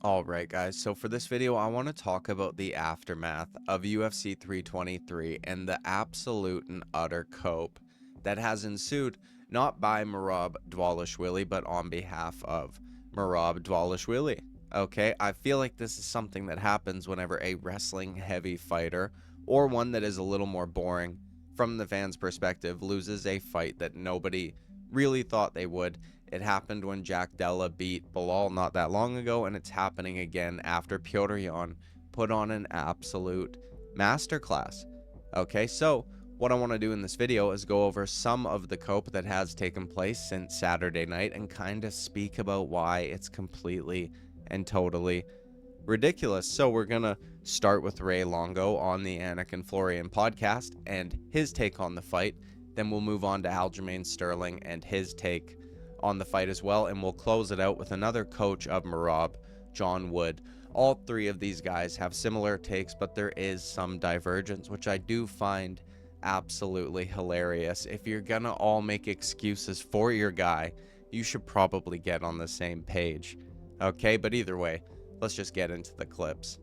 All right, guys. So for this video, I want to talk about the aftermath of UFC 323 and the absolute and utter cope that has ensued, not by Merab Dvalishvili, but on behalf of Merab Dvalishvili. Okay, I feel like this is something that happens whenever a wrestling heavy fighter, or one that is a little more boring from the fans' perspective, loses a fight that nobody really thought they would. It happened when Jack Della beat Bilal not that long ago, and it's happening again after Petr Yan put on an absolute masterclass. Okay, so what I want to do in this video is go over some of the cope that has taken place since Saturday night and kind of speak about why it's completely and totally ridiculous. So we're gonna start with Ray Longo on the Anik Florian podcast and his take on the fight. Then we'll move on to Aljamain Sterling and his take on the fight as well, and we'll close it out with another coach of Merab, John Wood. All three of these guys have similar takes, but there is some divergence, which I do find absolutely hilarious. If you're gonna all make excuses for your guy, you should probably get on the same page. Okay, but either way, let's just get into the clips.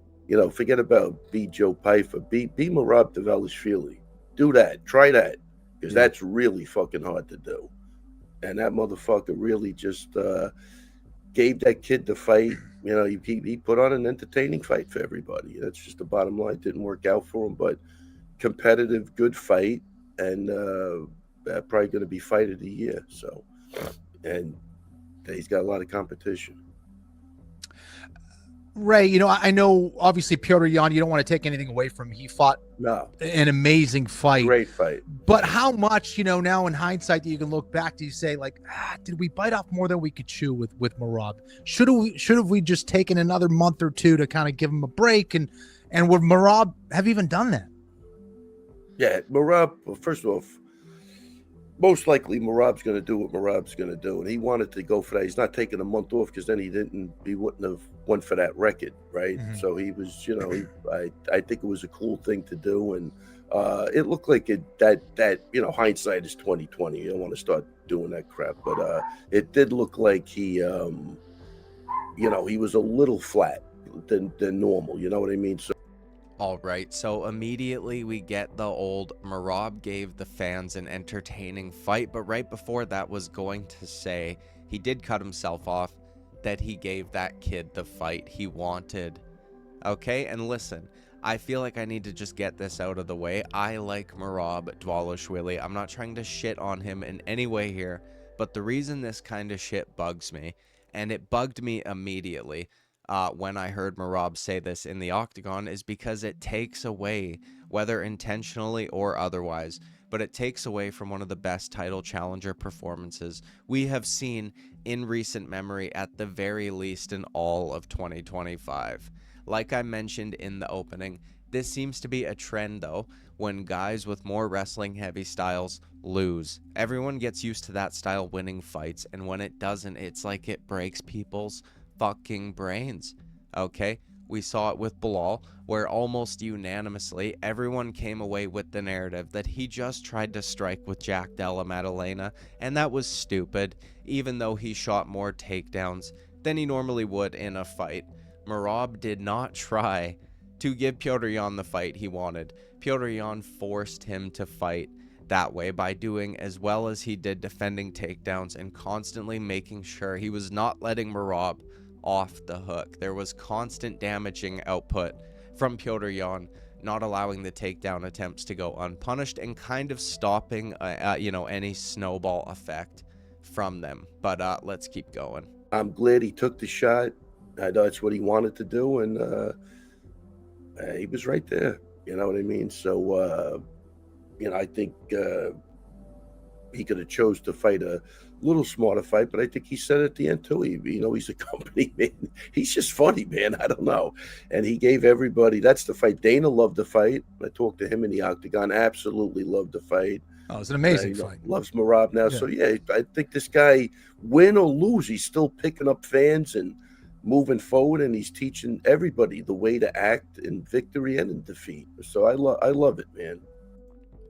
Forget about beat Joe Pyfer, beat Merab Dvalishvili. Do that, try that, because that's really fucking hard to do. And that motherfucker really just gave that kid the fight. He put on an entertaining fight for everybody. That's just the bottom line. It didn't work out for him, but competitive, good fight, and probably going to be fight of the year. So, and he's got a lot of competition. Ray, I know obviously Petr Yan, you don't want to take anything away from him. He fought an amazing fight. Great fight. But how much, now in hindsight that you can look back, do you say like, did we bite off more than we could chew with Merab? Should have we just taken another month or two to kind of give him a break? And would Merab have even done that? Yeah, Merab, well, first off, most likely Merab's going to do what Merab's going to do, and he wanted to go for that. He's not taking a month off because then he wouldn't have won for that record, right? Mm-hmm. So he was, I think it was a cool thing to do, and it looked like that hindsight is 2020. You don't want to start doing that crap, but it did look like he was a little flat than normal. You know what I mean? So. All right, so immediately we get the old Merab gave the fans an entertaining fight, but right before that was going to say he did cut himself off, that he gave that kid the fight he wanted. Okay, and listen, I feel like I need to just get this out of the way. I like Merab Dvalishvili. I'm not trying to shit on him in any way here, but the reason this kind of shit bugs me, and it bugged me immediately, when I heard Merab say this in the octagon, is because it takes away, whether intentionally or otherwise, but it takes away from one of the best title challenger performances we have seen in recent memory, at the very least in all of 2025. Like I mentioned in the opening, this seems to be a trend though, when guys with more wrestling heavy styles lose. Everyone gets used to that style winning fights, and when it doesn't, it's like it breaks people's fucking brains. Okay, we saw it with Bilal, where almost unanimously everyone came away with the narrative that he just tried to strike with Jack Della Maddalena, and that was stupid, even though he shot more takedowns than he normally would in a fight. Merab did not try to give Petr Yan the fight he wanted. Petr Yan forced him to fight that way by doing as well as he did, defending takedowns and constantly making sure he was not letting Merab off the hook. There was constant damaging output from Petr Yan, not allowing the takedown attempts to go unpunished and kind of stopping any snowball effect from them. But let's keep going. I'm glad he took the shot. I know that's what he wanted to do, and he was right there. You know what I mean? So I think he could have chose to fight a little smarter fight, but I think he said at the end too, he's a company man. He's just funny, man. I don't know. And he gave everybody, that's the fight. Dana loved the fight. I talked to him in the octagon, absolutely loved the fight. Oh, it was an amazing fight. Loves Merab now. Yeah. So yeah, I think this guy, win or lose, he's still picking up fans and moving forward, and he's teaching everybody the way to act in victory and in defeat. So I love it, man.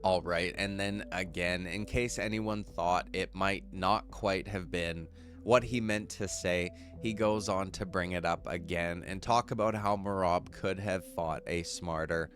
All right, and then again, in case anyone thought it might not quite have been what he meant to say, he goes on to bring it up again and talk about how Merab could have fought a smarter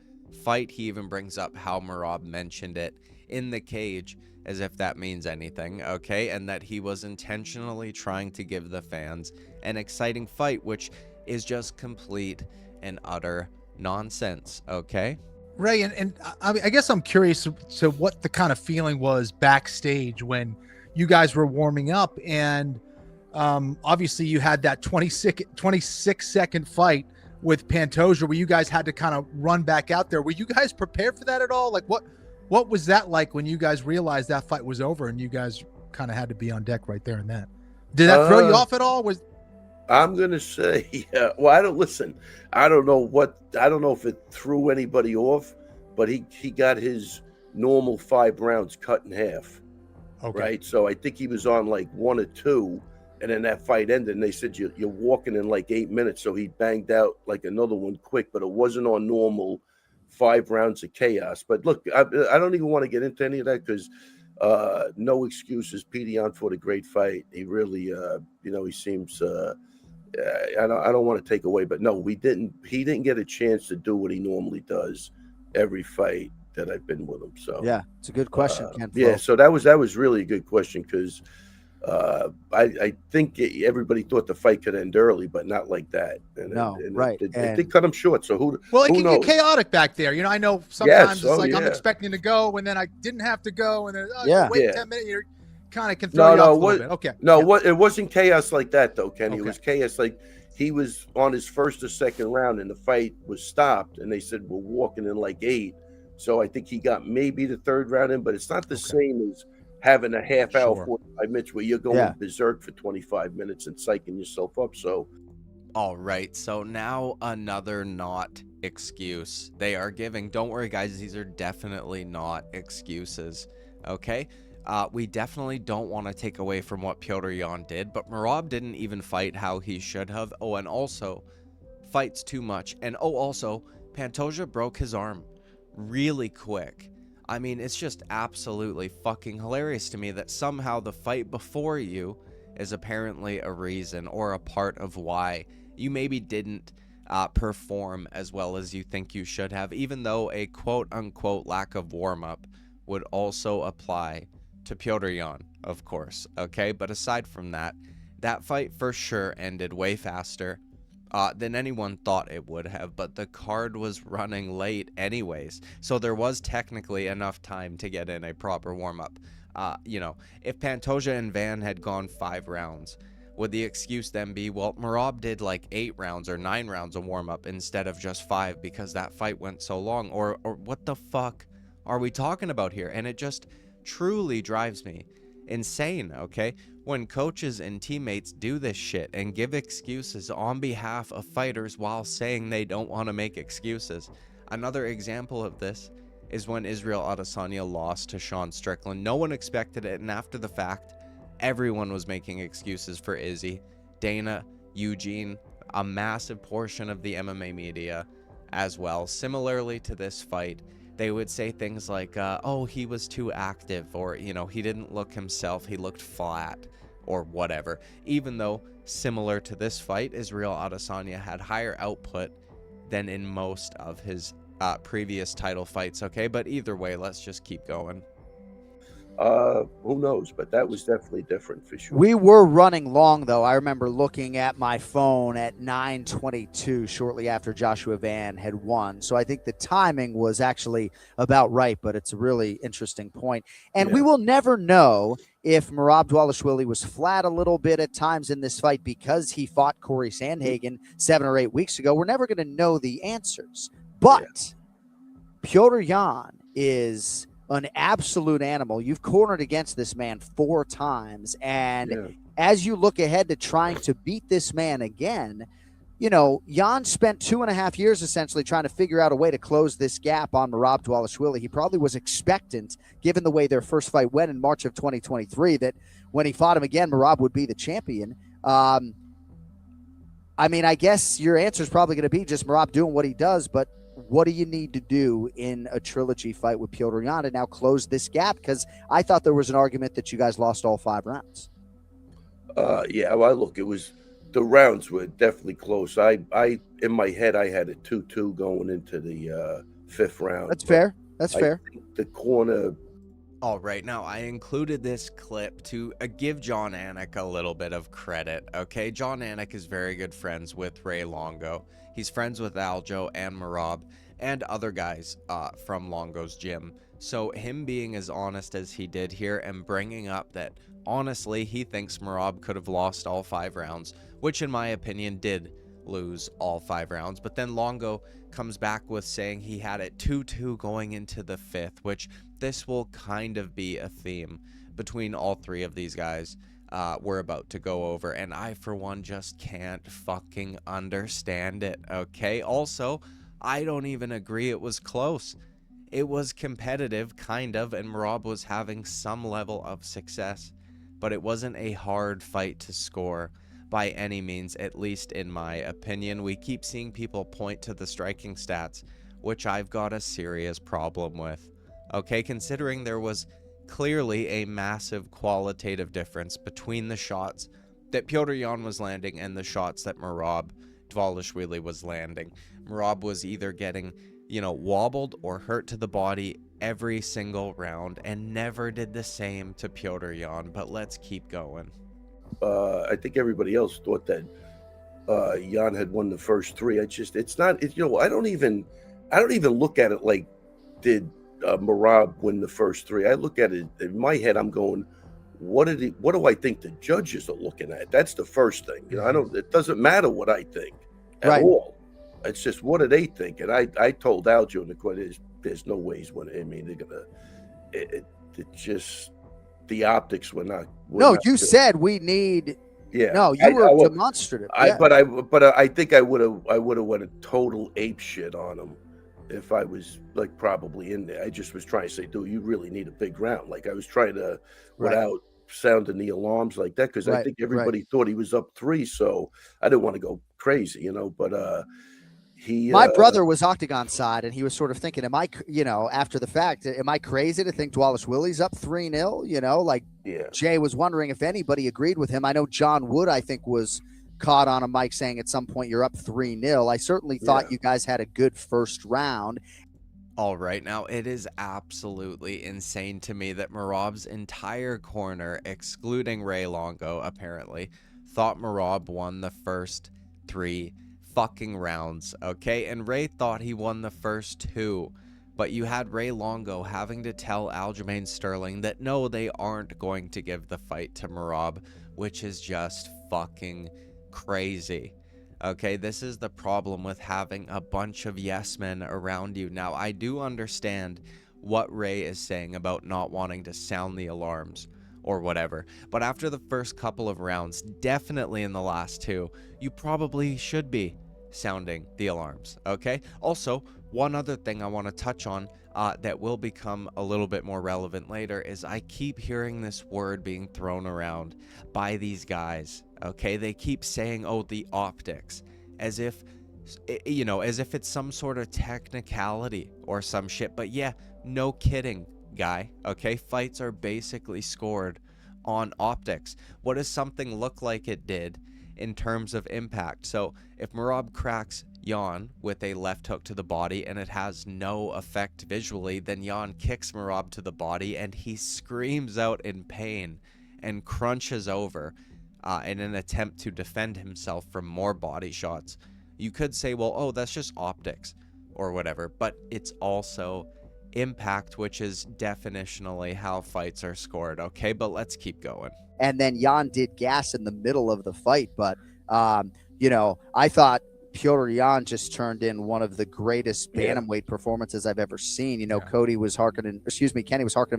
fight. He even brings up how Merab mentioned it in the cage, as if that means anything, okay? And that he was intentionally trying to give the fans an exciting fight, which is just complete and utter nonsense, okay? Ray, and I guess I'm curious to what the kind of feeling was backstage when you guys were warming up, and obviously you had that 26-second fight with Pantoja where you guys had to kind of run back out there. Were you guys prepared for that at all? Like, what was that like when you guys realized that fight was over and you guys kind of had to be on deck right there and then? Did that throw you off at all? I'm gonna say, well, I don't know if it threw anybody off, but he got his normal 5 rounds cut in half. Okay. Right. So I think he was on like 1 or 2, and then that fight ended. And they said you're walking in like 8 minutes, so he banged out like another one quick, but it wasn't on normal 5 rounds of chaos. But look, I don't even want to get into any of that because no excuses. Petr Yan fought a great fight. He really, he seems. I don't want to take away, but no, he didn't get a chance to do what he normally does every fight that I've been with him. So yeah, it's a good question, Ken. Yeah, so that was really a good question because I think everybody thought the fight could end early, but not like that. Right. They cut him short. So who it can knows? get chaotic back there. I know sometimes it's like yeah. I'm expecting to go, and then I didn't have to go, and then wait 10 minutes. You're kind of can throw you off a little bit. Okay. No, it wasn't chaos like that though, Kenny. Okay. It was chaos like he was on his first or second round, and the fight was stopped, and they said we're walking in like 8. So I think he got maybe the 3rd round in, but it's not the same as having a half hour, 45 minutes where you're going berserk for 25 minutes and psyching yourself up. So, all right. So now another not excuse they are giving. Don't worry, guys. These are definitely not excuses. Okay. We definitely don't want to take away from what Petr Yan did, but Merab didn't even fight how he should have. Oh, and also fights too much. And also Pantoja broke his arm really quick. I mean, it's just absolutely fucking hilarious to me that somehow the fight before you is apparently a reason or a part of why you maybe didn't perform as well as you think you should have, even though a quote-unquote lack of warm-up would also apply to Petr Yan, of course, okay? But aside from that, that fight for sure ended way faster than anyone thought it would have, but the card was running late anyways, so there was technically enough time to get in a proper warm-up. If Pantoja and Van had gone 5 rounds, would the excuse then be, well, Merab did like 8 rounds or 9 rounds of warm-up instead of just 5 because that fight went so long? Or what the fuck are we talking about here? And it just truly drives me insane, okay? When coaches and teammates do this shit and give excuses on behalf of fighters while saying they don't want to make excuses. Another example of this is when Israel Adesanya lost to Sean Strickland. No one expected it, and after the fact, everyone was making excuses for Izzy. Dana, Eugene, a massive portion of the MMA media as well. Similarly to this fight, they would say things like, oh, he was too active, or, he didn't look himself, he looked flat, or whatever. Even though, similar to this fight, Israel Adesanya had higher output than in most of his previous title fights, okay? But either way, let's just keep going. Who knows? But that was definitely different for sure. We were running long, though. I remember looking at my phone at 9:22 shortly after Joshua Van had won. So I think the timing was actually about right, but it's a really interesting point. And we will never know if Merab Dvalishvili was flat a little bit at times in this fight because he fought Corey Sandhagen 7 or 8 weeks ago. We're never going to know the answers. But Petr Yan is an absolute animal. You've cornered against this man 4 times. And as you look ahead to trying to beat this man again, Yan spent 2.5 years essentially trying to figure out a way to close this gap on Merab Dvalishvili. He probably was expectant, given the way their first fight went in March of 2023, that when he fought him again, Merab would be the champion. I guess your answer is probably going to be just Merab doing what he does, but what do you need to do in a trilogy fight with Petr Yan to now close this gap? Because I thought there was an argument that you guys lost all 5 rounds. Yeah, well, look, it was the rounds were definitely close. I in my head I had a 2-2 going into the fifth round. That's fair. That's I fair. think the corner. All right, now I included this clip to give John Anik a little bit of credit, okay? John Anik is very good friends with Ray Longo. He's friends with Aljo and Merab and other guys from Longo's gym. So him being as honest as he did here and bringing up that, honestly, he thinks Merab could have lost all 5 rounds, which in my opinion did lose all 5 rounds. But then Longo comes back with saying he had it 2-2 going into the 5th, which this will kind of be a theme between all 3 of these guys we're about to go over, and I for one just can't fucking understand it, okay? Also, I don't even agree it was close. It was competitive, kind of, and Merab was having some level of success, but it wasn't a hard fight to score by any means, at least in my opinion. We keep seeing people point to the striking stats, which I've got a serious problem with. Okay, considering there was clearly a massive qualitative difference between the shots that Petr Yan was landing and the shots that Merab Dvalishvili was landing. Merab was either getting, wobbled or hurt to the body every single round and never did the same to Petr Yan, but let's keep going. I think everybody else thought that Yan had won the first 3. It's not. I don't even look at it like did Merab win the first 3. I look at it in my head. I'm going, what do I think the judges are looking at? That's the first thing. It doesn't matter what I think at all. It's just what do they think? And I told Aljo in the court, there's no way he's winning. I mean, they're gonna. It just the optics were not. You said we need. Yeah. No, you were demonstrative. But I think I would have went a total ape shit on him if I was like probably in there. I just was trying to say, dude, you really need a big round. Like I was trying to without sounding the alarms like that, because I think everybody thought he was up 3, so I didn't want to go crazy, But my brother was octagon side, and he was sort of thinking, am I, after the fact, am I crazy to think Dvalishvili's up 3-0? Jay was wondering if anybody agreed with him. I know John Wood, I think, was caught on a mic saying at some point you're up 3-0. I certainly thought you guys had a good first round. All right, now it is absolutely insane to me that Merab's entire corner, excluding Ray Longo, apparently, thought Merab won the first 3 fucking rounds, okay? And Ray thought he won the first 2, but you had Ray Longo having to tell Aljamain Sterling that no, they aren't going to give the fight to Merab, which is just fucking crazy. Okay, this is the problem with having a bunch of yes men around you. Now, I do understand what Ray is saying about not wanting to sound the alarms or whatever, but after the first couple of rounds, definitely in the last 2, you probably should be sounding the alarms, okay? Also, one other thing I want to touch on that will become a little bit more relevant later is I keep hearing this word being thrown around by these guys, okay? They keep saying, oh, the optics, as if it's some sort of technicality or some shit. But yeah, no kidding, guy, okay? Fights are basically scored on optics. What does something look like it did in terms of impact? So if Merab cracks Yan with a left hook to the body and it has no effect visually, then Yan kicks Merab to the body and he screams out in pain and crunches over in an attempt to defend himself from more body shots. You could say, well, oh, that's just optics or whatever, but it's also impact, which is definitionally how fights are scored, okay? But let's keep going. And then Yan did gas in the middle of the fight, but I thought Petr Yan just turned in one of the greatest bantamweight performances I've ever seen. Kenny was harkening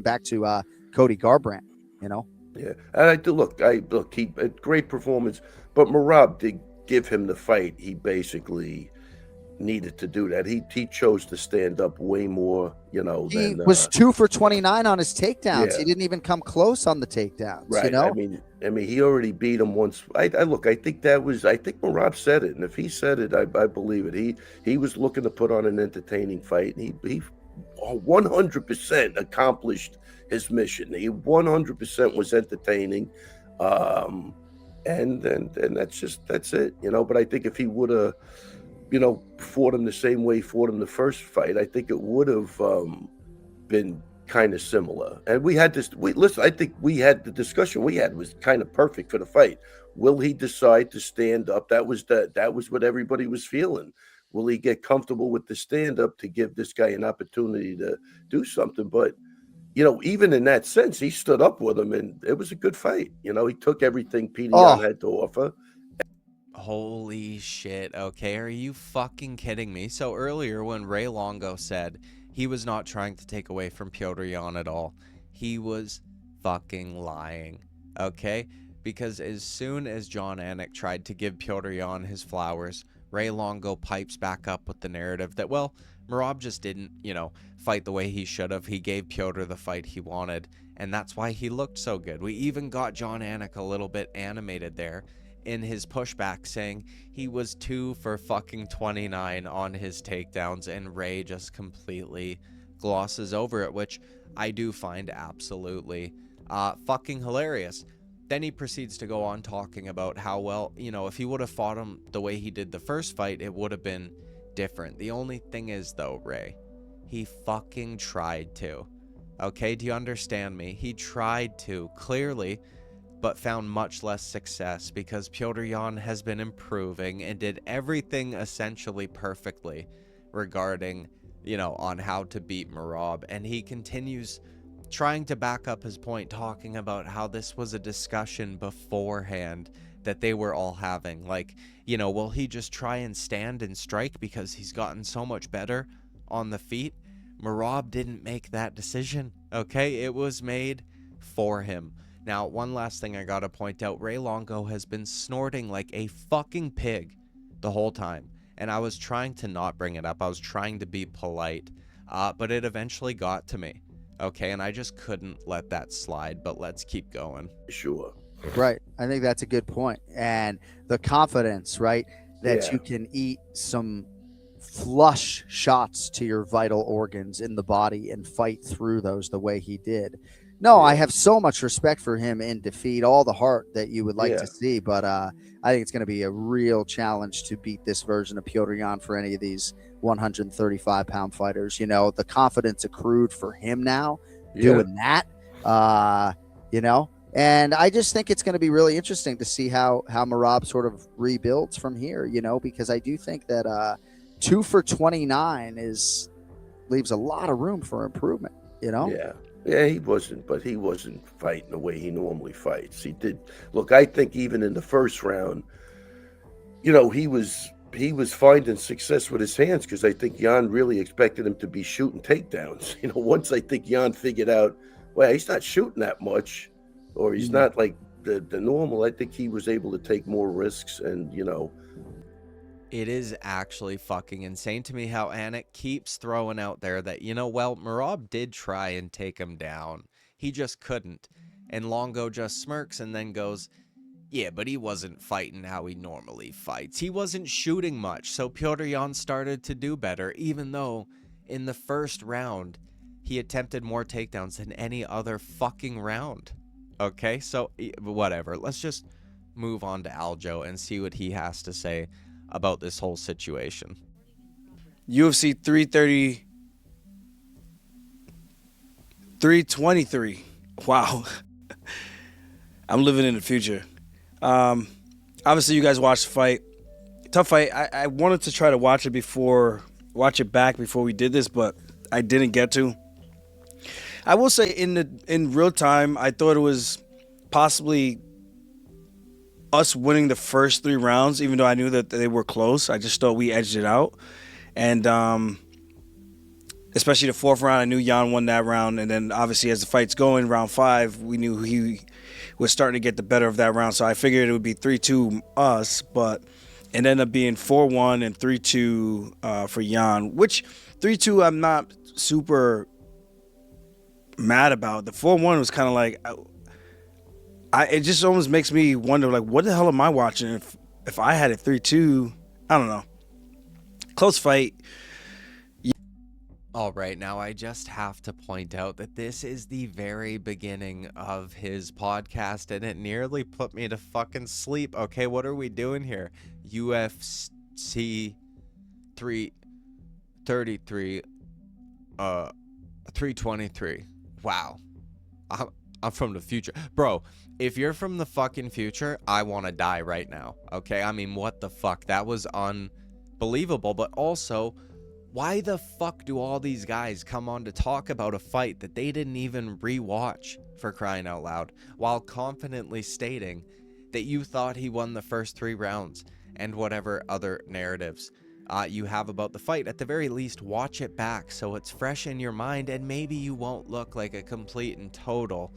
back to Cody Garbrandt, Yeah, and he had great performance, but Merab did give him the fight he basically needed to do that. He chose to stand up way more, he was 2 for 29 on his takedowns. Yeah. He didn't even come close on the takedowns. Right. I mean, he already beat him once. I think Merab said it, and if he said it, I believe it. He was looking to put on an entertaining fight, and he 100% accomplished his mission. He 100% was entertaining. and that's it, you know. But I think if he would have, you know, fought him the same way he fought him the first fight, I think it would have been kind of similar. And we had this. Listen, I think we had the discussion we had was kind of perfect for the fight. Will he decide to stand up? That was what everybody was feeling. Will he get comfortable with the stand up to give this guy an opportunity to do something? But you know, even in that sense, he stood up with him, and it was a good fight. You know, he took everything Petr Yan had to offer. Holy shit. Okay, are you fucking kidding me? So earlier when Ray Longo said he was not trying to take away from Petr Yan at all, he was fucking lying. Okay? Because as soon as Jon Anik tried to give Petr Yan his flowers, Ray Longo pipes back up with the narrative that, well, Merab just didn't, you know, fight the way he should have. He gave Petr the fight he wanted, and that's why he looked so good. We even got Jon Anik a little bit animated there in his pushback, saying he was 2 for fucking 29 on his takedowns, and Ray just completely glosses over it, which I do find absolutely fucking hilarious. Then he proceeds to go on talking about how, well, you know, if he would have fought him the way he did the first fight, it would have been different. The only thing is, though, Ray, he fucking tried to. Okay, do you understand me? He tried to, clearly, but found much less success because Petr Yan has been improving and did everything essentially perfectly regarding, you know, on how to beat Merab. And he continues trying to back up his point, talking about how this was a discussion beforehand that they were all having. Like, you know, will he just try and stand and strike because he's gotten so much better on the feet? Merab didn't make that decision, okay? It was made for him. Now, one last thing I gotta point out, Ray Longo has been snorting like a fucking pig the whole time. And I was trying to not bring it up. I was trying to be polite, but it eventually got to me. Okay, and I just couldn't let that slide, but let's keep going. Sure. Right. I think that's a good point. And the confidence, right, that you can eat some flush shots to your vital organs in the body and fight through those the way he did. No, I have so much respect for him in defeat, all the heart that you would like to see. But I think it's going to be a real challenge to beat this version of Petr Yan for any of these 135-pound fighters. You know, the confidence accrued for him now doing that, you know. And I just think it's going to be really interesting to see how Merab sort of rebuilds from here, you know, because I do think that 2 for 29 leaves a lot of room for improvement, you know? Yeah, he wasn't fighting the way he normally fights. He did. Look, I think even in the first round, you know, he was finding success with his hands because I think Yan really expected him to be shooting takedowns. You know, once I think Yan figured out, well, he's not shooting that much, or he's not like the normal, I think he was able to take more risks and, you know. It is actually fucking insane to me how Anik keeps throwing out there that, you know, well, Merab did try and take him down. He just couldn't. And Longo just smirks and then goes, yeah, but he wasn't fighting how he normally fights. He wasn't shooting much, so Petr Yan started to do better, even though in the first round, he attempted more takedowns than any other fucking round. Okay, so whatever. Let's just move on to Aljo and see what he has to say about this whole situation. UFC 323. Wow. I'm living in the future. Obviously, you guys watched the fight. Tough fight. I wanted to try to watch it back before we did this, but I didn't get to. I will say in real time, I thought it was possibly us winning the first 3 rounds, even though I knew that they were close. I just thought we edged it out. And especially the 4th round, I knew Yan won that round. And then obviously as the fight's going, round 5, we knew he was starting to get the better of that round. So I figured it would be 3-2 us, but it ended up being 4-1 and 3-2 for Yan, which 3-2 I'm not super mad about. The 4-1 was kind of like, it just almost makes me wonder, like, what the hell am I watching if I had it 3-2? I don't know. Close fight. All right, now I just have to point out that this is the very beginning of his podcast and it nearly put me to fucking sleep. Okay, what are we doing here? UFC 333, 323. Wow. I'm from the future. Bro, if you're from the fucking future, I want to die right now. Okay, I mean, what the fuck? That was unbelievable, but also, why the fuck do all these guys come on to talk about a fight that they didn't even rewatch, for crying out loud, while confidently stating that you thought he won the first 3 rounds and whatever other narratives you have about the fight? At the very least, watch it back so it's fresh in your mind and maybe you won't look like a complete and total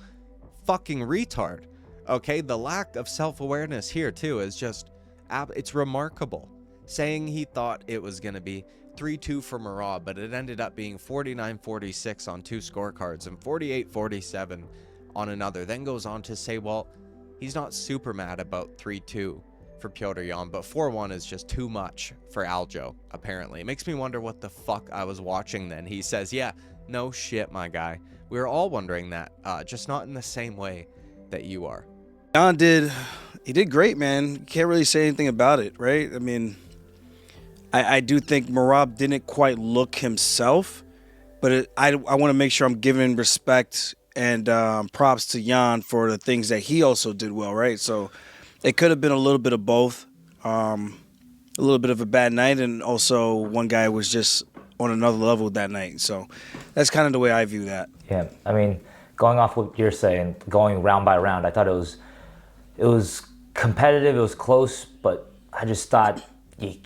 fucking retard. Okay, the lack of self-awareness here too is just, it's remarkable. Saying he thought it was going to be 3-2 for Merab, but it ended up being 49-46 on 2 scorecards and 48-47 on another. Then goes on to say, well, he's not super mad about 3-2 for Petr Yan, but 4-1 is just too much for Aljo, apparently. It makes me wonder what the fuck I was watching then. He says, yeah, no shit, my guy. We were all wondering that, just not in the same way that you are. Yan did great, man. You can't really say anything about it, right? I mean, I do think Merab didn't quite look himself, but I want to make sure I'm giving respect and props to Yan for the things that he also did well, right? So it could have been a little bit of both, a little bit of a bad night, and also one guy was just on another level that night. So that's kind of the way I view that. Yeah, I mean, going off what you're saying, going round by round, I thought it was competitive, it was close, but I just thought you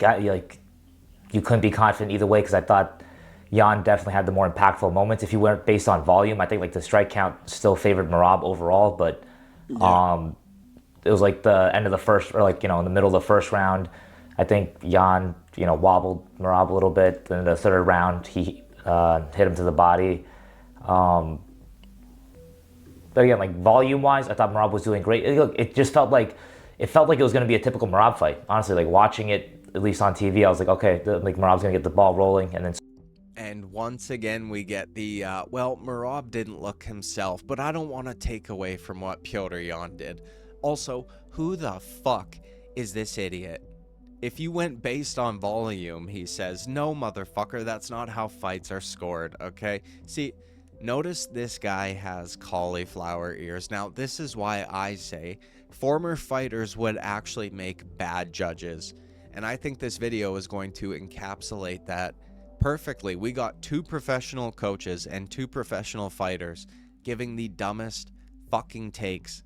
couldn't be confident either way because I thought Yan definitely had the more impactful moments. If you went based on volume, I think like the strike count still favored Merab overall, but it was like the end of the first, or like, in the middle of the first round, I think Yan, wobbled Merab a little bit. Then the third round, he hit him to the body. But again, like volume-wise, I thought Merab was doing great. It just felt like it was going to be a typical Merab fight. Honestly, like watching it, at least on TV, I was like, okay, like Merab's going to get the ball rolling, and then. And once again, we get the, well, Merab didn't look himself, but I don't want to take away from what Petr Yan did. Also, who the fuck is this idiot? If you went based on volume, he says, no, motherfucker, that's not how fights are scored, okay? See, notice this guy has cauliflower ears. Now, this is why I say former fighters would actually make bad judges. And I think this video is going to encapsulate that perfectly. We got 2 professional coaches and 2 professional fighters giving the dumbest fucking takes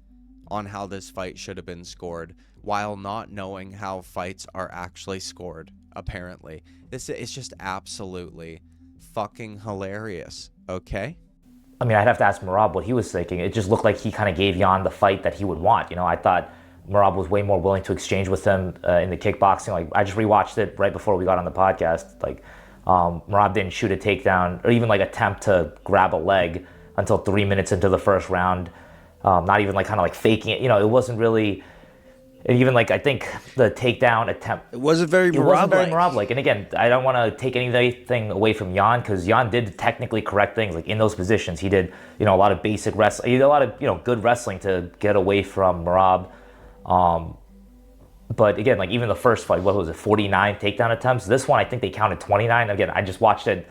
on how this fight should have been scored while not knowing how fights are actually scored, apparently. This is just absolutely fucking hilarious, okay? I mean, I'd have to ask Merab what he was thinking. It just looked like he kind of gave Yan the fight that he would want. I thought Merab was way more willing to exchange with him in the kickboxing. Like, I just rewatched it right before we got on the podcast. Like, Merab didn't shoot a takedown or even like attempt to grab a leg until 3 minutes into the first round. Not even like kind of like faking it. It wasn't really. And even like I think the takedown attempt. It wasn't very Merab-like. And again, I don't want to take anything away from Yan because Yan did technically correct things. Like in those positions, he did a lot of basic wrestling. He did a lot of good wrestling to get away from Merab. But again, like even the first fight, what was it, 49 takedown attempts? This one, I think they counted 29. Again, I just watched it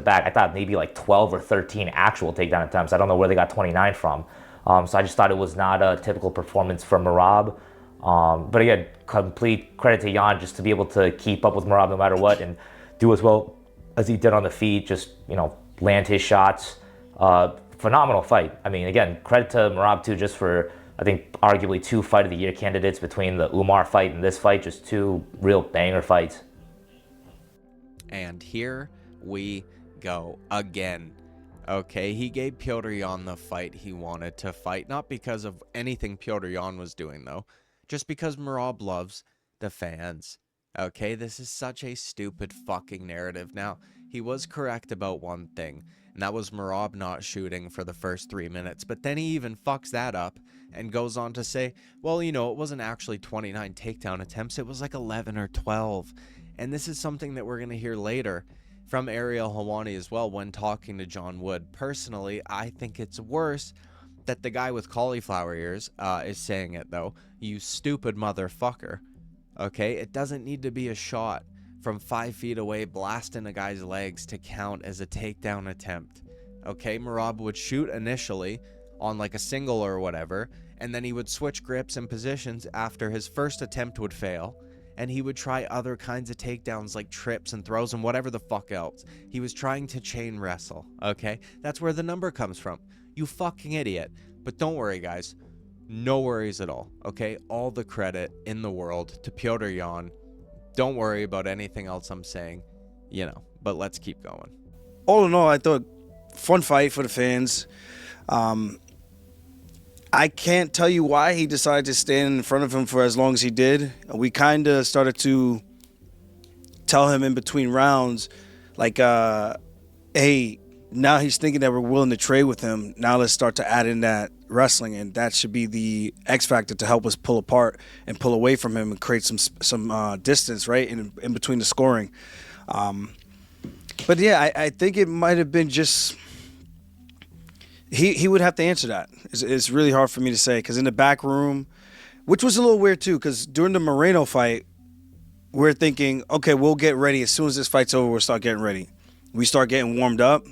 back. I thought maybe like 12 or 13 actual takedown attempts. I don't know where they got 29 from. So I just thought it was not a typical performance from Merab. But again, complete credit to Yan just to be able to keep up with Merab no matter what and do as well as he did on the feet, just, land his shots. Phenomenal fight. I mean, again, credit to Merab too, just for, I think, arguably 2 fight of the year candidates between the Umar fight and this fight, just 2 real banger fights. And here we go again. Okay, he gave Petr Yan the fight he wanted to fight, not because of anything Petr Yan was doing, though, just because Merab loves the fans. Okay, this is such a stupid fucking narrative. Now, he was correct about one thing, and that was Merab not shooting for the first 3 minutes, but then he even fucks that up and goes on to say, well, it wasn't actually 29 takedown attempts, it was like 11 or 12. And this is something that we're going to hear later. from Ariel Helwani as well when talking to John Wood. Personally, I think it's worse that the guy with cauliflower ears is saying it, though. You stupid motherfucker. Okay? It doesn't need to be a shot from 5 feet away blasting a guy's legs to count as a takedown attempt. Okay? Merab would shoot initially on like a single or whatever, and then he would switch grips and positions after his first attempt would fail, and he would try other kinds of takedowns like trips and throws and whatever the fuck else. He was trying to chain wrestle, okay? That's where the number comes from. You fucking idiot. But don't worry, guys. No worries at all, okay? All the credit in the world to Petr Yan. Don't worry about anything else I'm saying, you know, but let's keep going. All in all, I thought fun fight for the fans. I can't tell you why he decided to stand in front of him for as long as he did. We kind of started to tell him in between rounds, like, hey, now he's thinking that we're willing to trade with him. Now let's start to add in that wrestling, and that should be the X factor to help us pull apart and pull away from him and create some distance, right, in between the scoring. But yeah, I think it might have been just he would have to answer that. It's really hard for me to say, because in the back room, which was a little weird too, because during the Moreno fight, we're thinking, okay, we'll get ready as soon as this fight's over. We'll start getting ready. We start getting warmed up.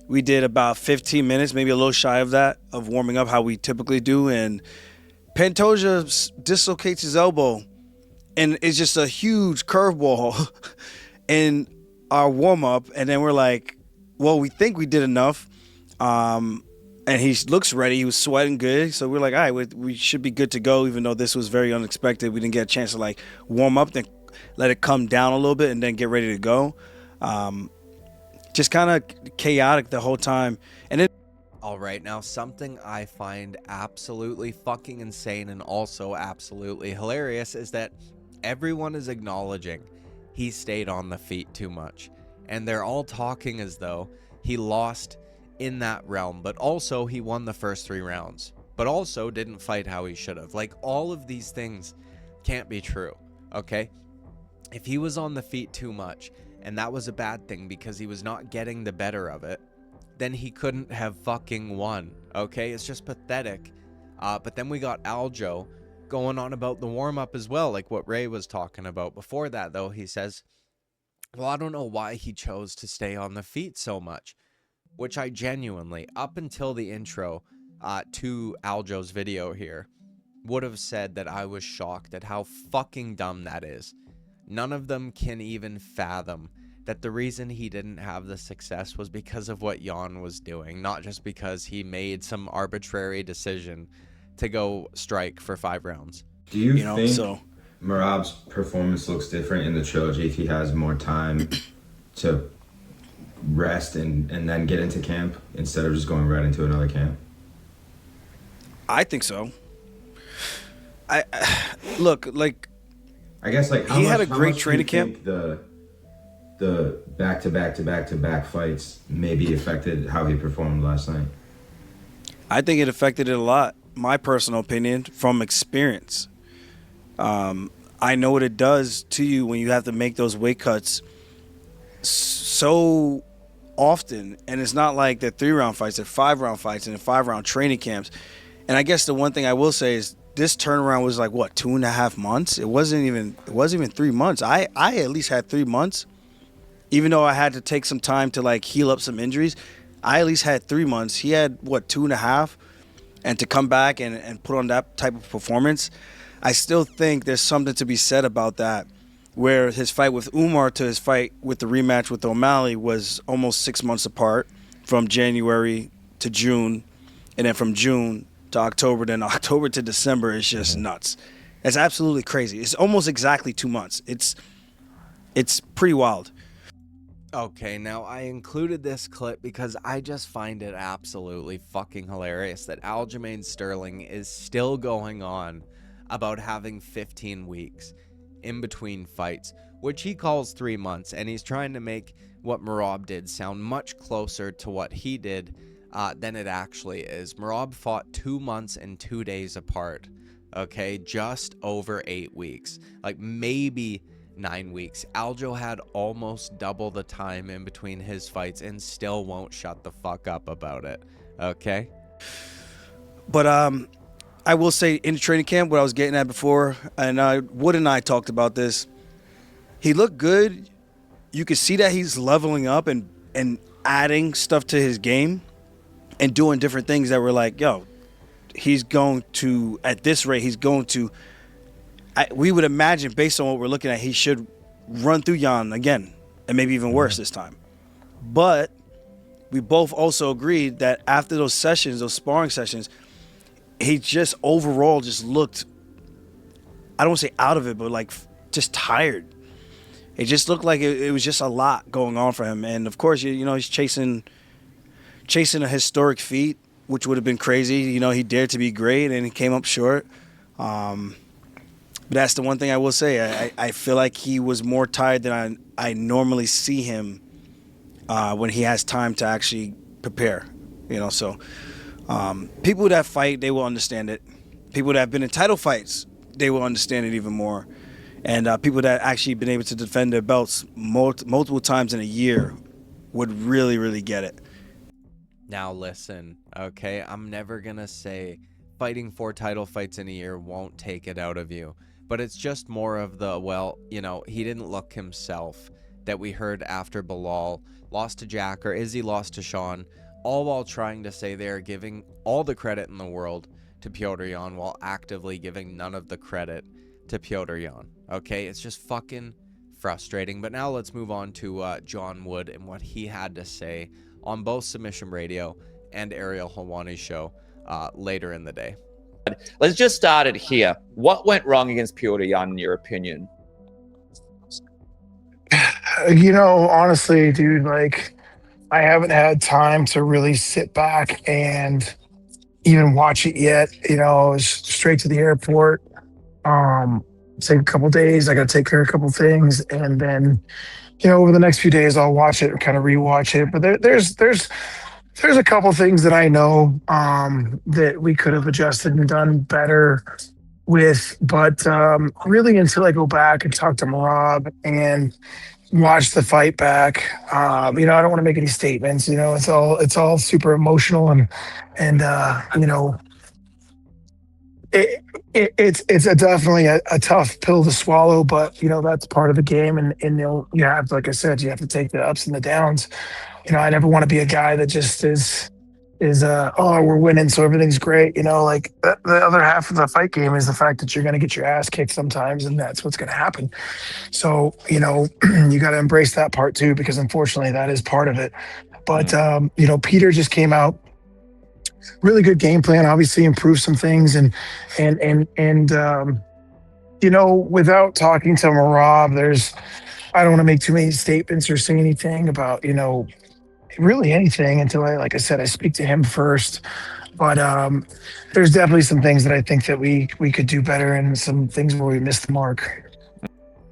We did about 15 minutes, maybe a little shy of that, of warming up how we typically do. And Pantoja dislocates his elbow, and it's just a huge curveball in our warm-up. And then we're like, well, we think we did enough. And he looks ready. He was sweating good. So we're like, all right, we should be good to go, even though this was very unexpected. We didn't get a chance to, like, warm up, then let it come down a little bit, and then get ready to go. Just kind of chaotic the whole time. And it. All right, now something I find absolutely fucking insane and also absolutely hilarious is that everyone is acknowledging he stayed on the feet too much. And they're all talking as though he lost in that realm, but also he won the first 3 rounds, but also didn't fight how he should have. Like, all of these things can't be true, okay? If he was on the feet too much, and that was a bad thing because he was not getting the better of it, then he couldn't have fucking won, okay? It's just pathetic. But then we got Aljo going on about the warm-up as well, like what Ray was talking about. Before that, though, he says, well, I don't know why he chose to stay on the feet so much, which I genuinely, up until the intro to Aljo's video here, would have said that I was shocked at how fucking dumb that is. None of them can even fathom that the reason he didn't have the success was because of what Yan was doing, not just because he made some arbitrary decision to go strike for 5 rounds. Do you think Merab's performance looks different in the trilogy if he has more time to rest and then get into camp instead of just going right into another camp? I think so. I look, like, I guess, like, he had a great training camp. The back-to-back fights maybe affected how he performed last night. I think it affected it a lot. My personal opinion, from experience. I know what it does to you when you have to make those weight cuts so often, and it's not like they're 3-round fights, they're 5-round fights and 5-round training camps. And I guess the one thing I will say is this turnaround was like, what, 2.5 months? It wasn't even 3 months. I at least had 3 months, even though I had to take some time to, like, heal up some injuries. I at least had 3 months. He had, what, 2.5? And to come back and put on that type of performance, I still think there's something to be said about that, where his fight with Umar to his fight with the rematch with O'Malley was almost 6 months apart, from January to June, and then from June to October, then October to December is just nuts. It's absolutely crazy. It's almost exactly 2 months. It's pretty wild. Okay, now I included this clip because I just find it absolutely fucking hilarious that Aljamain Sterling is still going on about having 15 weeks in between fights, which he calls 3 months, and he's trying to make what Merab did sound much closer to what he did than it actually is. Merab fought 2 months and 2 days apart, okay, just over 8 weeks. Like, maybe 9 weeks. Aljo had almost double the time in between his fights and still won't shut the fuck up about it. Okay? But I will say in training camp, what I was getting at before, and Wood and I talked about this, he looked good. You could see that he's leveling up and adding stuff to his game and doing different things that were like, yo, he's going to, at this rate, he's going to, we would imagine based on what we're looking at, he should run through Yan again and maybe even worse this time. But we both also agreed that after those sessions, those sparring sessions, he just overall just looked, I don't want to say out of it, but like just tired. It just looked like it was just a lot going on for him. And of course, you know, he's chasing a historic feat, which would have been crazy. You know, he dared to be great and he came up short. But that's the one thing I will say. I feel like he was more tired than I normally see him when he has time to actually prepare. You know, so people that fight, they will understand it. People that have been in title fights, they will understand it even more. And people that actually been able to defend their belts multiple times in a year would really, really get it. Now listen, okay? I'm never gonna say fighting 4 title fights in a year won't take it out of you. But it's just more of the, well, you know, he didn't look himself that we heard after Bilal lost to Jack or Izzy lost to Sean, all while trying to say they are giving all the credit in the world to Petr Yan while actively giving none of the credit to Petr Yan. Okay, it's just fucking frustrating. But now let's move on to John Wood and what he had to say on both Submission Radio and Ariel Helwani's show later in the day. Let's just start it here. What went wrong against Petr Yan, in your opinion? You know, honestly, dude, like, I haven't had time to really sit back and even watch it yet. You know, I was straight to the airport. Take a couple days. I got to take care of a couple things, and then, you know, over the next few days, I'll watch it and kind of rewatch it. But there's a couple things that I know that we could have adjusted and done better with. But really, until I go back and talk to Merab and watch the fight back, you know, I don't want to make any statements. You know, it's all super emotional and you know, it's definitely a tough pill to swallow. But you know, that's part of the game, and you have, like I said, you have to take the ups and the downs. You know, I never want to be a guy that just is oh, we're winning, so everything's great. You know, like the other half of the fight game is the fact that you're going to get your ass kicked sometimes, and that's what's going to happen. So, you know, you got to embrace that part too, because unfortunately that is part of it. But, you know, Peter just came out, really good game plan, obviously improved some things. And you know, without talking to Merab, I don't want to make too many statements or say anything about, you know, really anything until like I said, I speak to him first. But there's definitely some things that I think that we could do better, and some things where we missed the mark.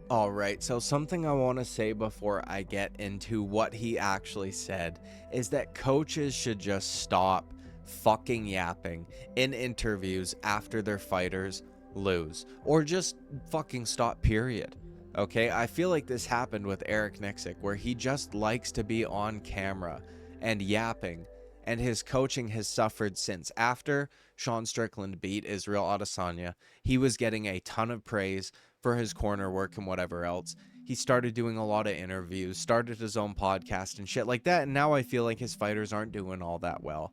All right, so something I want to say before I get into what he actually said is that coaches should just stop fucking yapping in interviews after their fighters lose, or just fucking stop, period. Okay, I feel like this happened with Eric Nixick, where he just likes to be on camera and yapping, and his coaching has suffered since. After Sean Strickland beat Israel Adesanya, he was getting a ton of praise for his corner work and whatever else. He started doing a lot of interviews, started his own podcast and shit like that, and now I feel like his fighters aren't doing all that well.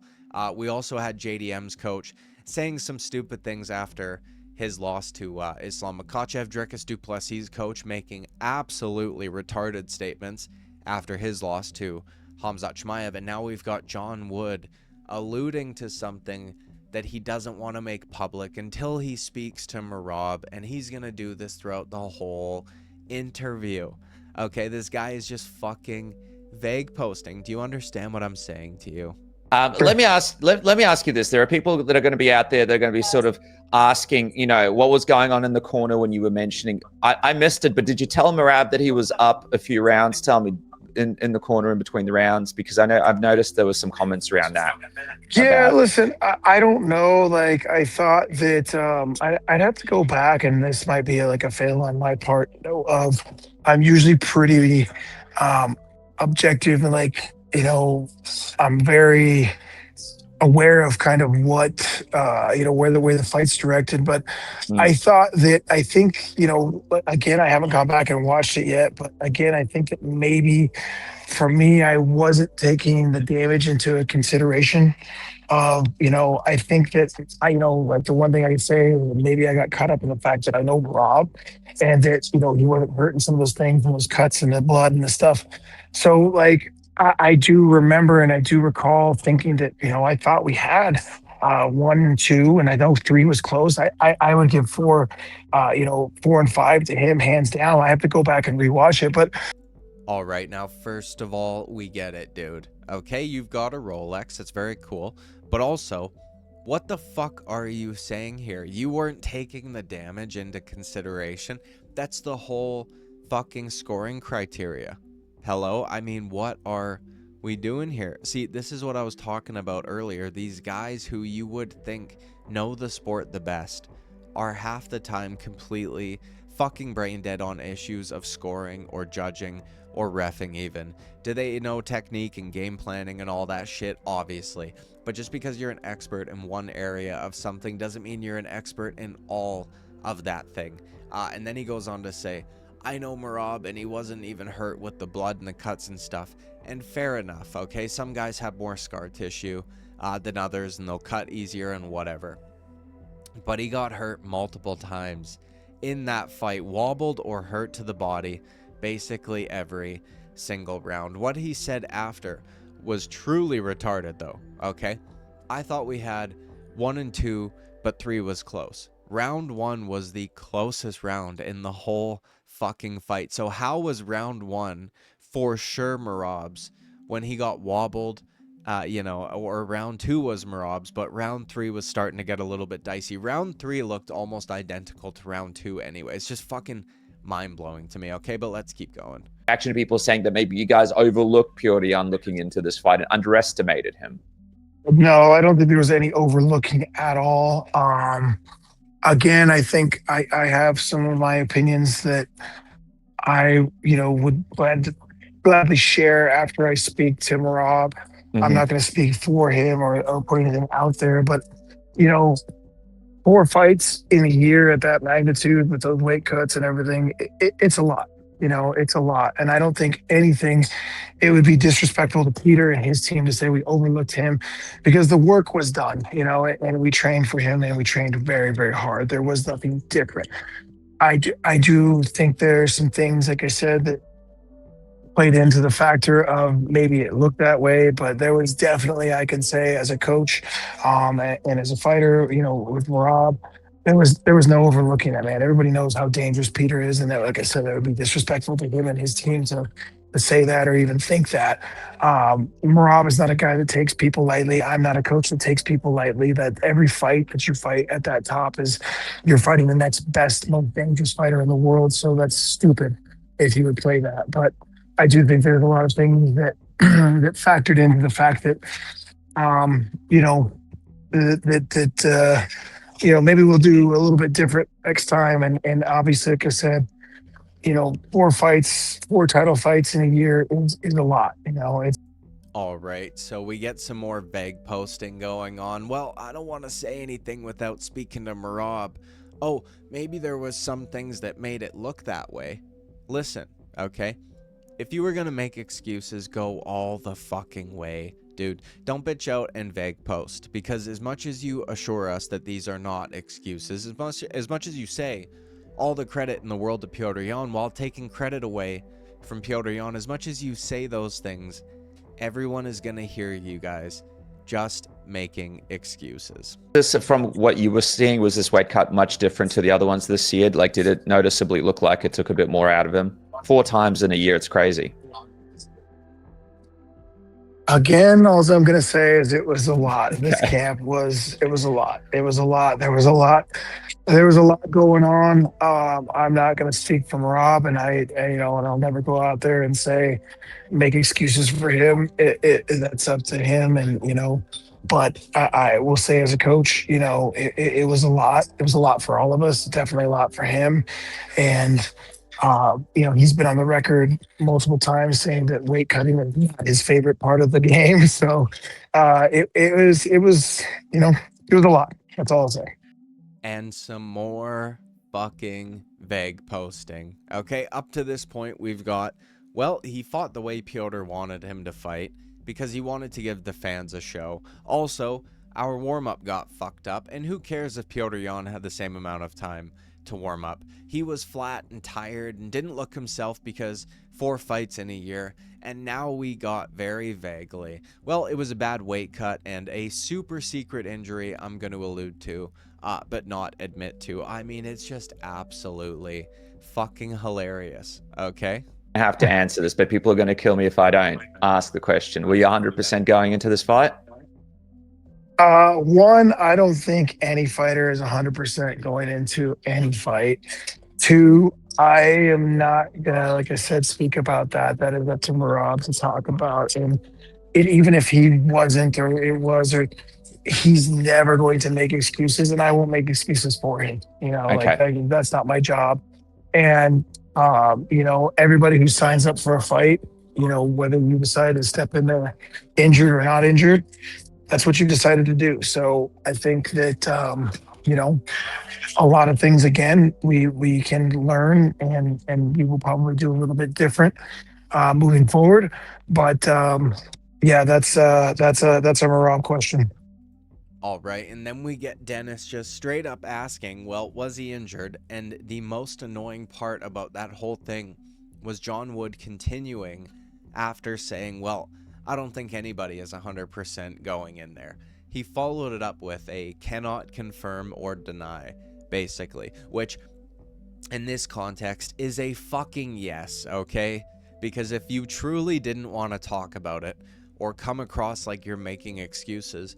We also had JDM's coach saying some stupid things after his loss to Islam Makhachev. Dricus du Plessis' coach making absolutely retarded statements after his loss to Khamzat Chimaev. And now we've got John Wood alluding to something that he doesn't want to make public until he speaks to Merab, and he's going to do this throughout the whole interview. Okay, this guy is just fucking vague posting. Do you understand what I'm saying to you? Let me ask you this. There are people that are going to be out there that are going to be sort of asking, you know, what was going on in the corner when you were mentioning. I missed it, but did you tell Merab that he was up a few rounds? Tell me, in the corner in between the rounds? Because I've noticed there was some comments around that. Yeah, listen, I don't know. Like, I thought that I'd have to go back, and this might be like a fail on my part. Of I'm usually pretty objective, and like, I'm very aware of kind of what where the way the fight's directed. But I think again, I haven't gone back and watched it yet, but again, I think that maybe for me, I wasn't taking the damage into consideration. I think that like the one thing I can say, maybe I got caught up in the fact that I know Rob, and that he wasn't hurting some of those things and those cuts and the blood and the stuff. So like I do remember and I do recall thinking that I thought we had 1 and 2, and I know 3 was close. I would give 4, 4 and 5 to him, hands down. I have to go back and rewatch it, but. All right, now, first of all, we get it, dude. Okay, you've got a Rolex. It's very cool. But also, what the fuck are you saying here? You weren't taking the damage into consideration. That's the whole fucking scoring criteria. Hello? I mean, what are we doing here? See, this is what I was talking about earlier. These guys who you would think know the sport the best are half the time completely fucking brain dead on issues of scoring or judging or reffing even. Do they know technique and game planning and all that shit? Obviously. But just because you're an expert in one area of something doesn't mean you're an expert in all of that thing. And then he goes on to say, I know Merab, and he wasn't even hurt with the blood and the cuts and stuff. And fair enough, okay? Some guys have more scar tissue than others, and they'll cut easier and whatever. But he got hurt multiple times in that fight, wobbled or hurt to the body basically every single round. What he said after was truly retarded, though, okay? I thought we had 1 and 2, but 3 was close. Round 1 was the closest round in the whole fucking fight. So how was round 1 for sure Merab's when he got wobbled, or round 2 was Merab's, but round 3 was starting to get a little bit dicey. Round 3 looked almost identical to round 2 anyway. It's just fucking mind-blowing to me, okay? But let's keep going. Action people saying that maybe you guys overlooked Petr Yan looking into this fight and underestimated him. No, I don't think there was any overlooking at all. Again, I think I have some of my opinions that I, would gladly share after I speak to Merab. I'm not going to speak for him or put anything out there, but 4 fights in a year at that magnitude with those weight cuts and everything, it's a lot. It's a lot. And I don't think it would be disrespectful to Peter and his team to say we overlooked him, because the work was done, and we trained for him, and we trained very, very hard. There was nothing different. I do think there's some things, like I said, that played into the factor of maybe it looked that way, but there was definitely, I can say as a coach and as a fighter, with Merab, there was no overlooking that, man. Everybody knows how dangerous Peter is, and that, like I said, that would be disrespectful to him and his team to say that or even think that. Merab is not a guy that takes people lightly. I'm not a coach that takes people lightly. That every fight that you fight at that top is you're fighting the next best, most dangerous fighter in the world. So that's stupid if you would play that. But I do think there's a lot of things that that factored into the fact that maybe we'll do a little bit different next time. And obviously, like I said, 4 title fights in a year is a lot. It's all right, so we get some more vague posting going on. Well, I don't want to say anything without speaking to Merab. Oh, maybe there was some things that made it look that way. Listen, okay? If you were going to make excuses, go all the fucking way, dude. Don't bitch out and vague post, because as much as you assure us that these are not excuses, as much as you say all the credit in the world to Petr Yan while taking credit away from Petr Yan, as much as you say those things, everyone is going to hear you guys just making excuses. This, from what you were seeing, was this weight cut much different to the other ones this year? Like, did it noticeably look like it took a bit more out of him? 4 times in a year, it's crazy. Again, all I'm gonna say is it was a lot. This camp it was a lot. It was a lot. There was a lot going on. I'm not gonna speak from Rob, and and I'll never go out there and say make excuses for him. That's up to him, and But I will say, as a coach, it was a lot. It was a lot for all of us. Definitely a lot for him, and he's been on the record multiple times saying that weight cutting is not his favorite part of the game. So it was it was a lot. That's all I'll say. And some more fucking vague posting. Okay, up to this point, we've got, well, he fought the way Petr wanted him to fight because he wanted to give the fans a show. Also, our warm-up got fucked up, and who cares if Petr Yan had the same amount of time to warm up? He was flat and tired and didn't look himself because 4 fights in a year, and now we got very vaguely, well, it was a bad weight cut and a super secret injury I'm going to allude to, but not admit to. I mean, it's just absolutely fucking hilarious, okay? I have to answer this, but people are going to kill me if I don't ask the question. Were you 100% going into this fight? One, I don't think any fighter is 100% going into any fight. Two, I am not gonna, like I said, speak about that. That is up to Merab to talk about. And even if he wasn't, or it was, or he's never going to make excuses, and I won't make excuses for him. That's not my job. And everybody who signs up for a fight, whether you decide to step in there injured or not injured, that's what you decided to do. So I think that, a lot of things, again, we can learn and we will probably do a little bit different moving forward. But that's a Merab question. All right, and then we get Dennis just straight up asking, well, was he injured? And the most annoying part about that whole thing was John Wood continuing after saying, well, I don't think anybody is 100% going in there. He followed it up with a cannot confirm or deny, basically, which in this context is a fucking yes, okay? Because if you truly didn't want to talk about it or come across like you're making excuses,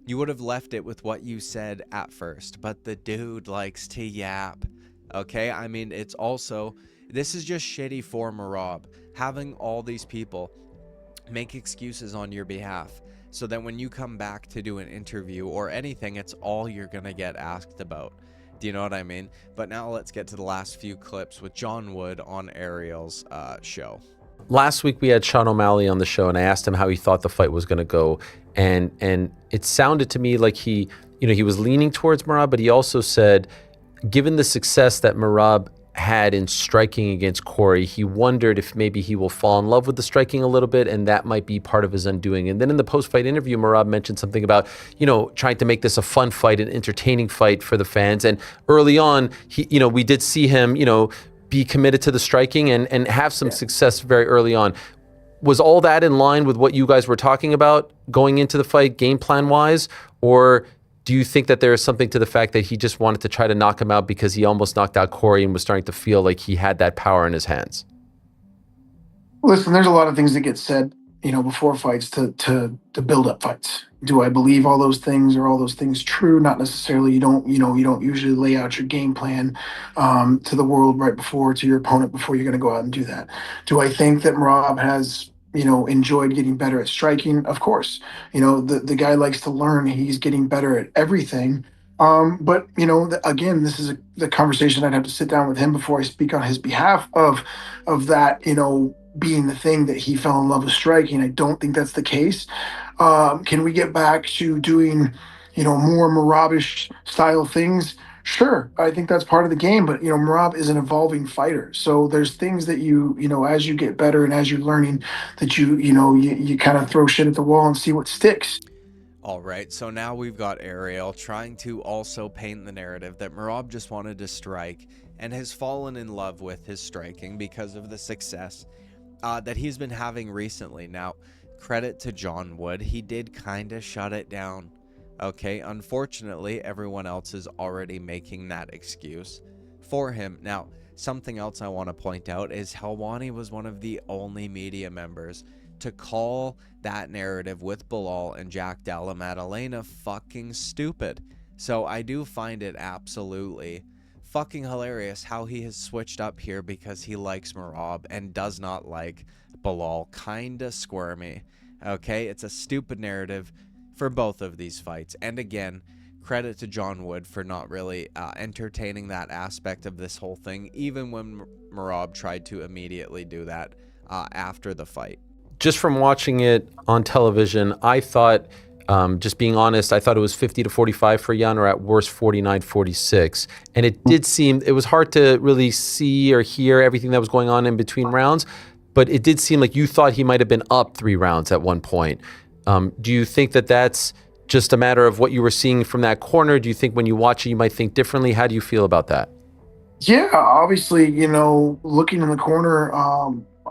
you would have left it with what you said at first. But the dude likes to yap, okay? I mean, it's also, this is just shitty for Merab, having all these people make excuses on your behalf so that when you come back to do an interview or anything, it's all you're gonna get asked about. Do you know what I mean? But now let's get to the last few clips with John Wood on Ariel's show. Last week we had Sean O'Malley on the show, and I asked him how he thought the fight was going to go, and it sounded to me like he was leaning towards Merab, but he also said, given the success that Merab had in striking against Corey, he wondered if maybe he will fall in love with the striking a little bit, and that might be part of his undoing. And then in the post-fight interview, Merab mentioned something about, trying to make this a fun fight, an entertaining fight for the fans. And early on, we did see him, be committed to the striking and have some success very early on. Was all that in line with what you guys were talking about going into the fight, game plan wise? Or do you think that there is something to the fact that he just wanted to try to knock him out because he almost knocked out Corey and was starting to feel like he had that power in his hands? Listen, there's a lot of things that get said, before fights to build up fights. Do I believe all those things? Are all those things true? Not necessarily. You don't usually lay out your game plan to the world right before, to your opponent, before you're going to go out and do that. Do I think that Merab has, enjoyed getting better at striking? Of course. The guy likes to learn. He's getting better at everything. But again, this is the conversation I'd have to sit down with him before I speak on his behalf of that, being the thing that he fell in love with striking. I don't think that's the case. Can we get back to doing, more Merabish style things? Sure, I think that's part of the game, but Merab is an evolving fighter. So there's things that you as you get better and as you're learning, that you kind of throw shit at the wall and see what sticks. All right, so now we've got Ariel trying to also paint the narrative that Merab just wanted to strike and has fallen in love with his striking because of the success that he's been having recently. Now, credit to John Wood, he did kind of shut it down. Okay, unfortunately, everyone else is already making that excuse for him. Now, something else I want to point out is Helwani was one of the only media members to call that narrative with Bilal and Jack Della Maddalena fucking stupid. So I do find it absolutely fucking hilarious how he has switched up here because he likes Merab and does not like Bilal. Kinda squirmy. Okay, it's a stupid narrative for both of these fights. And again, credit to John Wood for not really entertaining that aspect of this whole thing, even when Merab tried to immediately do that after the fight. Just from watching it on television, I thought, just being honest, I thought it was 50-45 for Yan, or at worst 49-46. And it did seem, it was hard to really see or hear everything that was going on in between rounds, but it did seem like you thought he might have been up 3 rounds at one point. Do you think that that's just a matter of what you were seeing from that corner? Do you think when you watch it, you might think differently? How do you feel about that? Yeah, obviously, looking in the corner,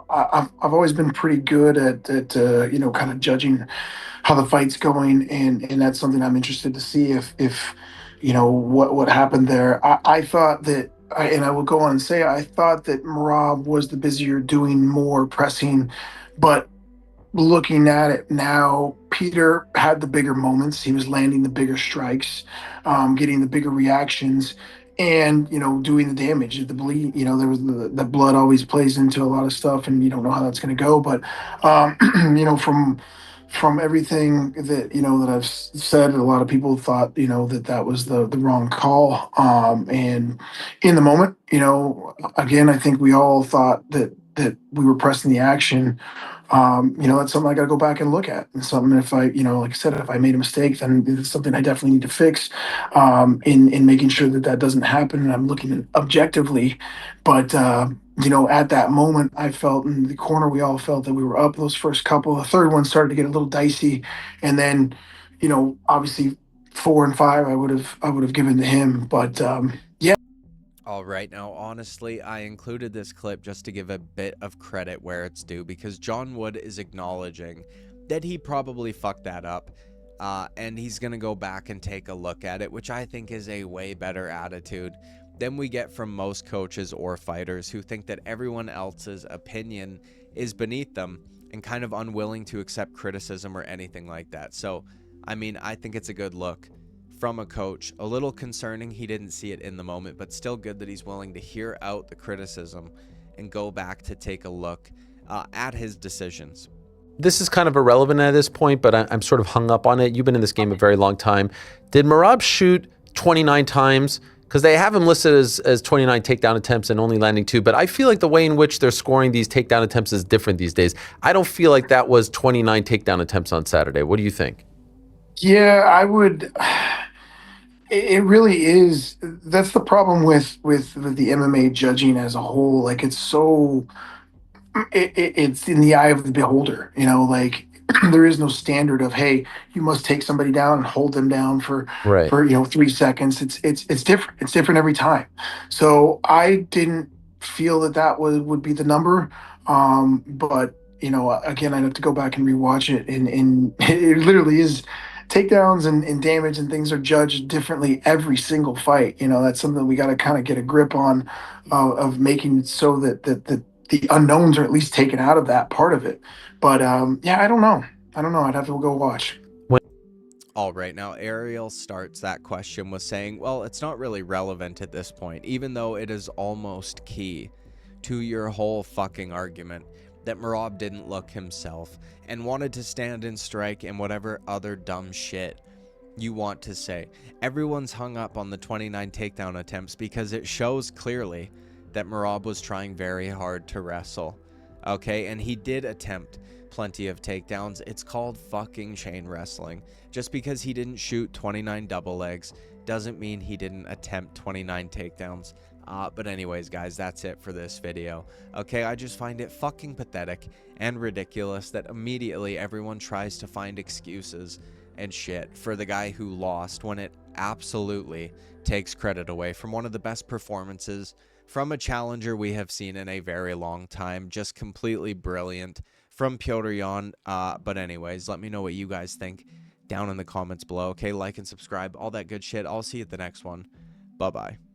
I've always been pretty good at kind of judging how the fight's going, and that's something I'm interested to see if what happened there. I thought that, and I will go on and say, I thought that Merab was the busier, doing more pressing, but looking at it now, Peter had the bigger moments. He was landing the bigger strikes, getting the bigger reactions, and doing the damage. The bleed, there was the blood always plays into a lot of stuff, and you don't know how that's going to go. But from everything that that I've said, a lot of people thought that was the wrong call. And in the moment, again, I think we all thought that we were pressing the action. That's something I got to go back and look at. And something, if I, like I said, if I made a mistake, then it's something I definitely need to fix, in making sure that doesn't happen. And I'm looking at objectively, but, at that moment, I felt in the corner, we all felt that we were up those first couple. The third one started to get a little dicey. And then, obviously 4 and 5, I would have given to him, but, yeah. All right, now honestly, I included this clip just to give a bit of credit where it's due, because John Wood is acknowledging that he probably fucked that up, and he's going to go back and take a look at it, which I think is a way better attitude than we get from most coaches or fighters who think that everyone else's opinion is beneath them and kind of unwilling to accept criticism or anything like that. So, I mean, I think it's a good look from a coach. A little concerning he didn't see it in the moment, but still good that he's willing to hear out the criticism and go back to take a look at his decisions. This is kind of irrelevant at this point, but I'm sort of hung up on it. You've been in this game a very long time. Did Merab shoot 29 times? Because they have him listed as 29 takedown attempts and only landing 2, but I feel like the way in which they're scoring these takedown attempts is different these days. I don't feel like that was 29 takedown attempts on Saturday. What do you think? Yeah, I would. It really is. That's the problem with the MMA judging as a whole. Like, it's so, it's in the eye of the beholder. Like, there is no standard of, hey, you must take somebody down and hold them down for 3 seconds. It's different. It's different every time. So I didn't feel that would be the number. But again, I'd have to go back and rewatch it, and it literally is. Takedowns and damage and things are judged differently every single fight. That's something we got to kind of get a grip on, of making it so that the unknowns are at least taken out of that part of it. But yeah, I don't know. I'd have to go watch. All right, now Ariel starts that question with saying, well, it's not really relevant at this point, even though it is almost key to your whole fucking argument that Merab didn't look himself and wanted to stand and strike and whatever other dumb shit you want to say. Everyone's hung up on the 29 takedown attempts because it shows clearly that Merab was trying very hard to wrestle. Okay, and he did attempt plenty of takedowns. It's called fucking chain wrestling. Just because he didn't shoot 29 double legs doesn't mean he didn't attempt 29 takedowns. But anyways, guys, that's it for this video. Okay, I just find it fucking pathetic and ridiculous that immediately everyone tries to find excuses and shit for the guy who lost, when it absolutely takes credit away from one of the best performances from a challenger we have seen in a very long time. Just completely brilliant from Petr Yan. But anyways, let me know what you guys think down in the comments below. Okay, like and subscribe, all that good shit. I'll see you at the next one. Bye-bye.